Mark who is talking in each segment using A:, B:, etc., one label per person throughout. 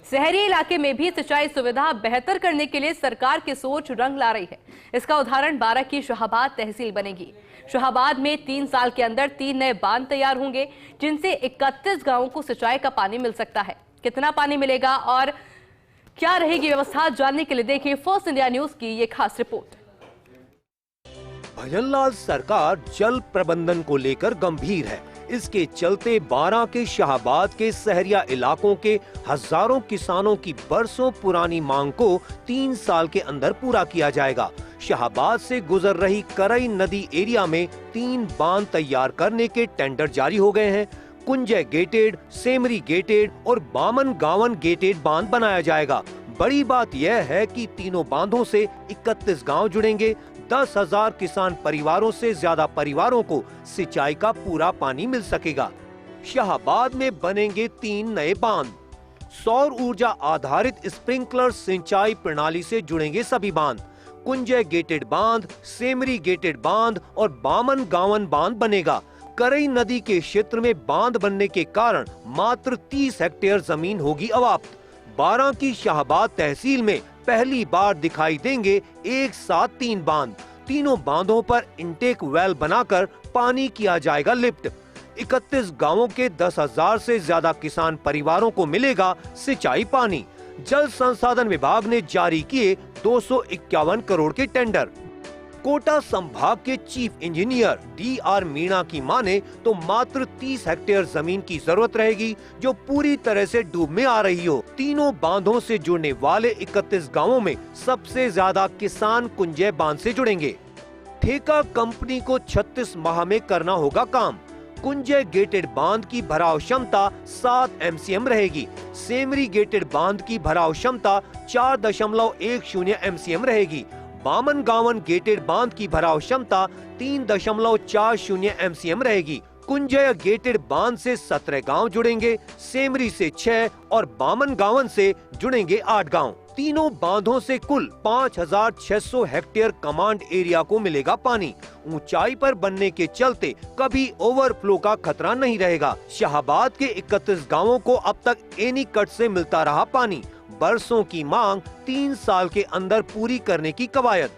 A: शहरी इलाके में भी सिंचाई सुविधा बेहतर करने के लिए सरकार की सोच रंग ला रही है। इसका उदाहरण बारां की शाहाबाद तहसील बनेगी। शाहाबाद में 3 साल के अंदर 3 नए बांध तैयार होंगे, जिनसे 31 गांवों को सिंचाई का पानी मिल सकता है। कितना पानी मिलेगा और क्या रहेगी व्यवस्था, जानने के लिए देखिए फर्स्ट इंडिया न्यूज की ये खास रिपोर्ट।
B: भजनलाल सरकार जल प्रबंधन को लेकर गंभीर है। इसके चलते बारां के शाहाबाद के सहरिया इलाकों के हजारों किसानों की बरसों पुरानी मांग को 3 साल के अंदर पूरा किया जाएगा। शाहाबाद से गुजर रही करई नदी एरिया में 3 बांध तैयार करने के टेंडर जारी हो गए हैं। कुंजय गेटेड, सेमरी गेटेड और बामन गावन गेटेड बांध बनाया जाएगा। बड़ी बात यह है कि तीनों बांधों से 31 गांव जुड़ेंगे। 10,000 किसान परिवारों से ज्यादा परिवारों को सिंचाई का पूरा पानी मिल सकेगा। शाहाबाद में बनेंगे 3 नए बांध। सौर ऊर्जा आधारित स्प्रिंकलर सिंचाई प्रणाली से जुड़ेंगे सभी बांध। कुंजय गेटेड बांध, सेमरी गेटेड बांध और बामन गावन बांध बनेगा। करई नदी के क्षेत्र में बांध बनने के कारण मात्र 30 हेक्टेयर जमीन होगी अवाप्त। बारां की शाहाबाद तहसील में पहली बार दिखाई देंगे एक साथ 3 बांध। तीनों बांधों पर इंटेक वेल बनाकर पानी किया जाएगा लिफ्ट। 31 गांवों के 10,000 से ज्यादा किसान परिवारों को मिलेगा सिंचाई पानी। जल संसाधन विभाग ने जारी किए 251 करोड़ के टेंडर। कोटा संभाग के चीफ इंजीनियर DR मीणा की माने तो मात्र 30 हेक्टेयर जमीन की जरूरत रहेगी, जो पूरी तरह से डूब में आ रही हो। तीनों बांधों से जुड़ने वाले 31 गांवों में सबसे ज्यादा किसान कुंजय बांध से जुड़ेंगे। ठेका कंपनी को 36 माह में करना होगा काम। कुंजय गेटेड बांध की भराव क्षमता 7 MCM रहेगी। सेमरी गेटेड बांध की भराव क्षमता 4.10 MCM रहेगी। बामन गावन गेटेड बांध की भराव क्षमता 3.40 MCM रहेगी। कुंजय गेटेड बांध से 17 गांव जुड़ेंगे, सेमरी से 6 और बामन गावन से जुड़ेंगे 8 गांव। तीनों बांधों से कुल 5,600 हेक्टेयर कमांड एरिया को मिलेगा पानी। ऊंचाई पर बनने के चलते कभी ओवरफ्लो का खतरा नहीं रहेगा। शाहाबाद के 31 गांवों को अब तक एनीकट से मिलता रहा पानी। बरसों की मांग 3 साल के अंदर पूरी करने की कवायद।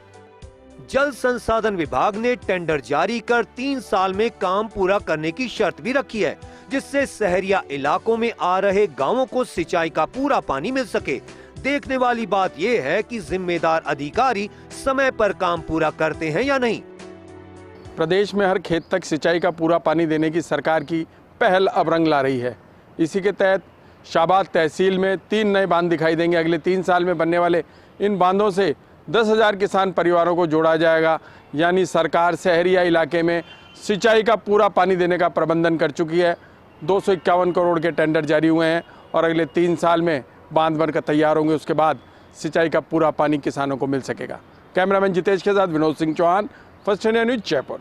B: जल संसाधन विभाग ने टेंडर जारी कर 3 साल में काम पूरा करने की शर्त भी रखी है, जिससे सहरिया इलाकों में आ रहे गांवों को सिंचाई का पूरा पानी मिल सके। देखने वाली बात यह है कि जिम्मेदार अधिकारी समय पर काम पूरा करते हैं या नहीं।
C: प्रदेश में हर खेत तक सिंचाई का पूरा पानी देने की सरकार की पहल अब रंग ला रही है। इसी के तहत शाहाबाद तहसील में 3 नए बांध दिखाई देंगे। अगले 3 साल में बनने वाले इन बांधों से 10,000 किसान परिवारों को जोड़ा जाएगा। यानी सरकार शहरिया इलाके में सिंचाई का पूरा पानी देने का प्रबंधन कर चुकी है। 251 करोड़ के टेंडर जारी हुए हैं और अगले 3 साल में बांध बनकर तैयार होंगे। उसके बाद सिंचाई का पूरा पानी किसानों को मिल सकेगा। कैमरामैन जितेश के साथ Vinod Singh Chauhan, first India news, Jaipur.